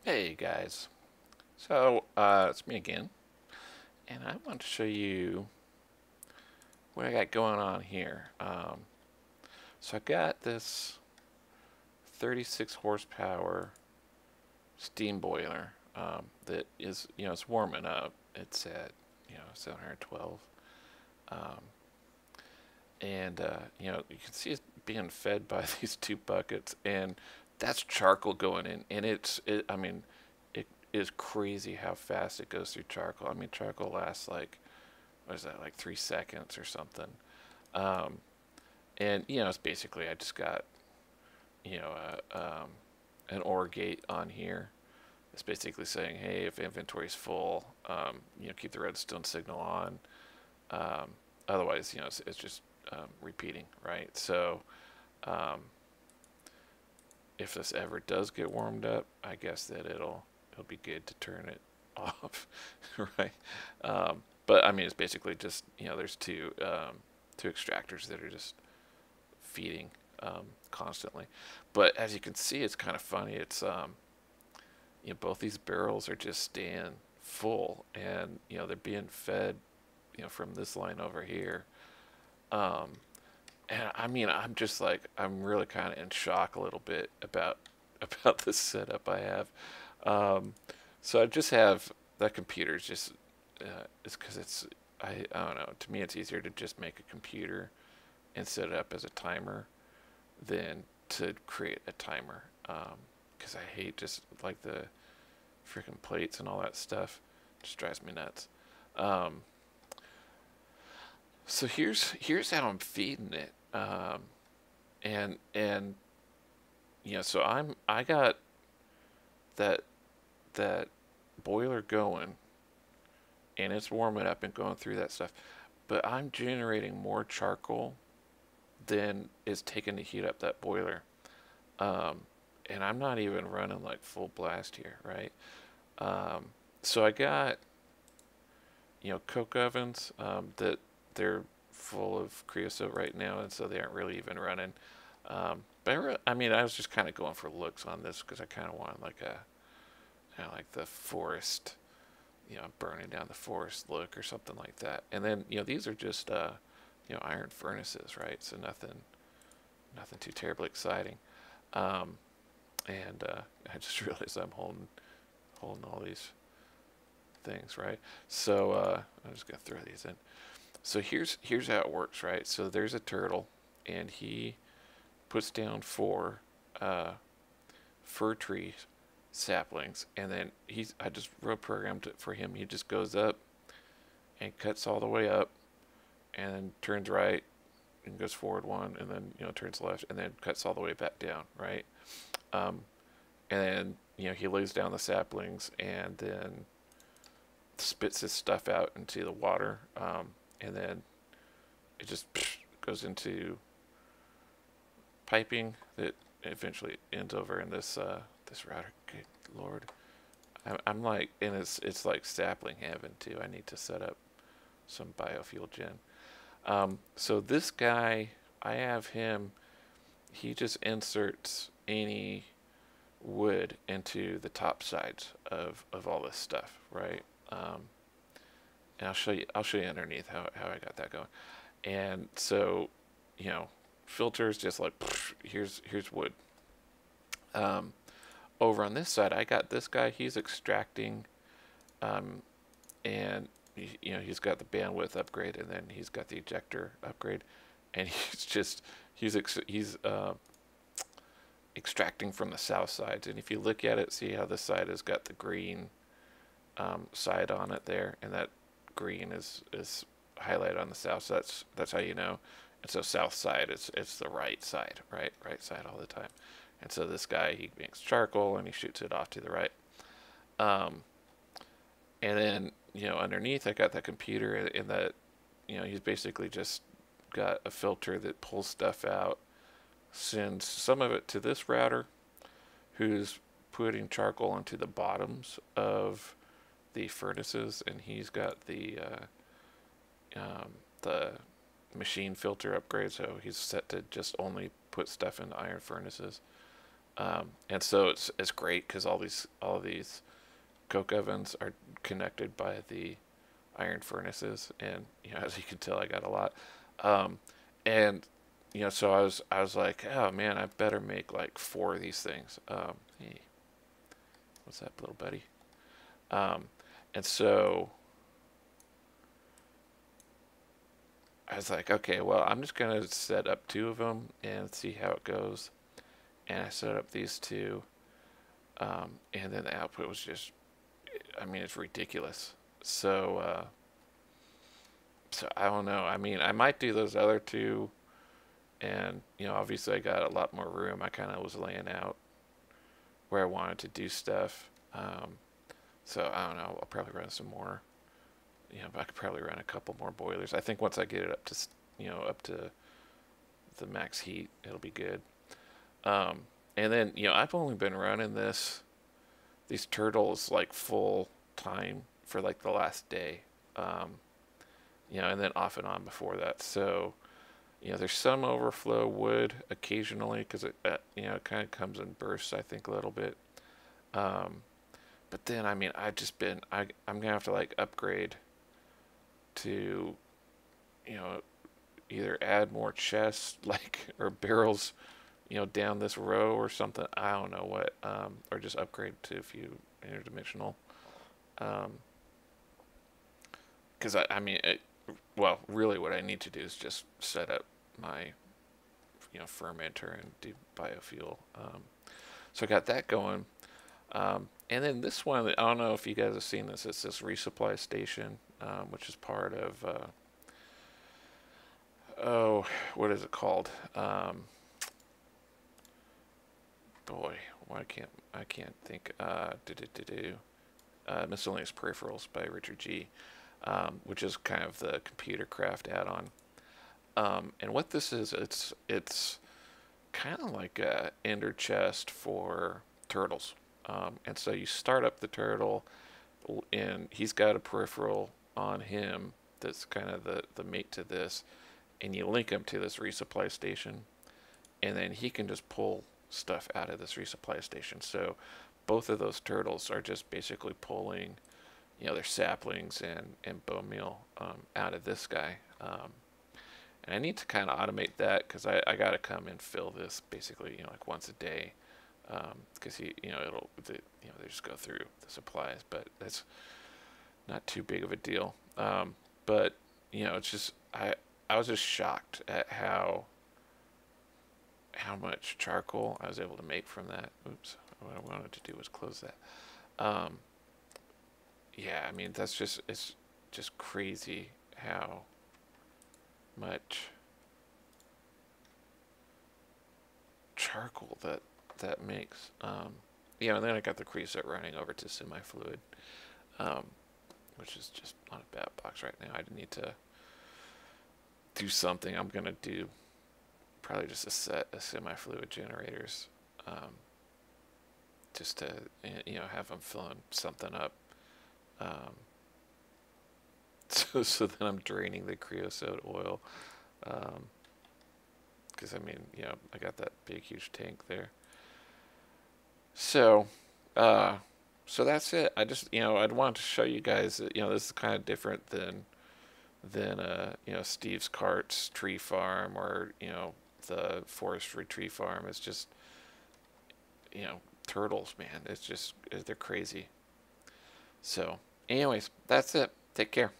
Hey guys, so it's me again, and I want to show you what I got going on here. So I got this 36 horsepower steam boiler that is, it's warming up. It's at, 712, um, and you can see it's being fed by these two buckets, and that's charcoal going in, and I mean, it is crazy how fast it goes through charcoal. I mean, charcoal lasts like what is that, like 3 seconds or something. Um, and it's basically I just got you know an OR gate on here. It's basically saying, hey, if inventory is full, keep the redstone signal on. Um, Otherwise, it's just repeating, right? So um, if this ever does get warmed up, I guess that it'll be good to turn it off, right? But I mean, it's basically just there's two extractors that are just feeding constantly. But as you can see, it's kind of funny. It's both these barrels are just staying full, and they're being fed from this line over here. Um, and I mean, I'm really kind of in shock a little bit about this setup I have. Um, so I just have that computer's just it's because I don't know. To me, it's easier to just make a computer and set it up as a timer than to create a timer. Because I hate just like the freaking plates and all that stuff. It just drives me nuts. Um, so here's how I'm feeding it. And so I got that that boiler going, and it's warming up and going through that stuff. But I'm generating more charcoal than is taken to heat up that boiler. Um, and I'm not even running like full blast here, right? Um, so I got coke ovens that they're full of creosote right now, and so they aren't really even running. But I mean, I was just kind of going for looks on this because I kind of wanted like like the forest, burning down the forest look or something like that. And then these are just iron furnaces, right? So nothing too terribly exciting. Um, and I just realized I'm holding all these things, right? So I'm just gonna throw these in. So here's how it works, right? So there's a turtle, and he puts down four fir tree saplings, and then I just wrote programmed it for him. He just goes up and cuts all the way up, and then turns right and goes forward one, and then turns left, and then cuts all the way back down, right? Um, and then he lays down the saplings, and then spits his stuff out into the water, and then it just goes into piping that eventually ends over in this router. Good lord, I'm like, and it's like sapling heaven too. I need to set up some biofuel gen. So this guy, I have him. He just inserts any wood into the top sides of all this stuff, right? And I'll show you underneath how I got that going. And so, you know, filters just like here's wood. Um, Over on this side, I got this guy. He's extracting, um, and he's got the bandwidth upgrade, and then he's got the ejector upgrade, and he's extracting from the south sides. And if you look at it, see how this side has got the green side on it there, and that green is highlighted on the south. So that's how you know. And so south side, it's the right side, right side all the time. And so this guy, he makes charcoal and he shoots it off to the right. Um, and then underneath, I got that computer, and that he's basically just got a filter that pulls stuff out, sends some of it to this router, who's putting charcoal into the bottoms of the furnaces, and he's got the machine filter upgrade, so he's set to just only put stuff in iron furnaces. And so it's great because all of these coke ovens are connected by the iron furnaces, and as you can tell, I got a lot. Um, and so I was like, oh man, I better make like 4 of these things. Hey, what's up, little buddy? Um, and so I was like, okay, well, I'm just gonna set up 2 of them and see how it goes. And I set up these 2, and then the output was just, I mean, it's ridiculous. So I don't know. I mean, I might do those other 2, and obviously I got a lot more room. I kind of was laying out where I wanted to do stuff. So I don't know. I'll probably run some more. I could probably run a couple more boilers. I think once I get it up to up to the max heat, it'll be good. And then I've only been running these turtles like full time for like the last day. And then off and on before that. So there's some overflow wood occasionally because it it kind of comes in bursts, I think, a little bit. But then I mean I'm gonna have to like upgrade to either add more chests like or barrels down this row or something. I don't know what, or just upgrade to a few interdimensional. Because I mean, well, really, what I need to do is just set up my fermenter and do biofuel. So I got that going. And then this one, I don't know if you guys have seen this. It's this resupply station, which is part of oh, what is it called? Boy, why can't I can't think. Miscellaneous Peripherals by Richard G, which is kind of the computer craft add-on. And what this is, it's kind of like a ender chest for turtles. And so you start up the turtle, and he's got a peripheral on him that's kind of the mate to this, and you link him to this resupply station, and then he can just pull stuff out of this resupply station. So both of those turtles are just basically pulling, their saplings and bone meal out of this guy. And I need to kind of automate that because I got to come and fill this basically, like once a day, because they just go through the supplies, but that's not too big of a deal. But it's just I was just shocked at how much charcoal I was able to make from that. Oops, what I wanted to do was close that. Yeah, I mean it's just crazy how much charcoal that makes. And then I got the preset running over to semi-fluid, which is just on a bat box right now. I need to do something. I'm gonna do probably just a set of semi-fluid generators, just to have them filling something up. So then I'm draining the creosote oil, because I mean I got that big huge tank there. So so that's it. I just I'd want to show you guys that this is kind of different than Steve's Cart's tree farm, or the forestry tree farm. It's just turtles, man. It's just they're crazy. So anyways, that's it. Take care.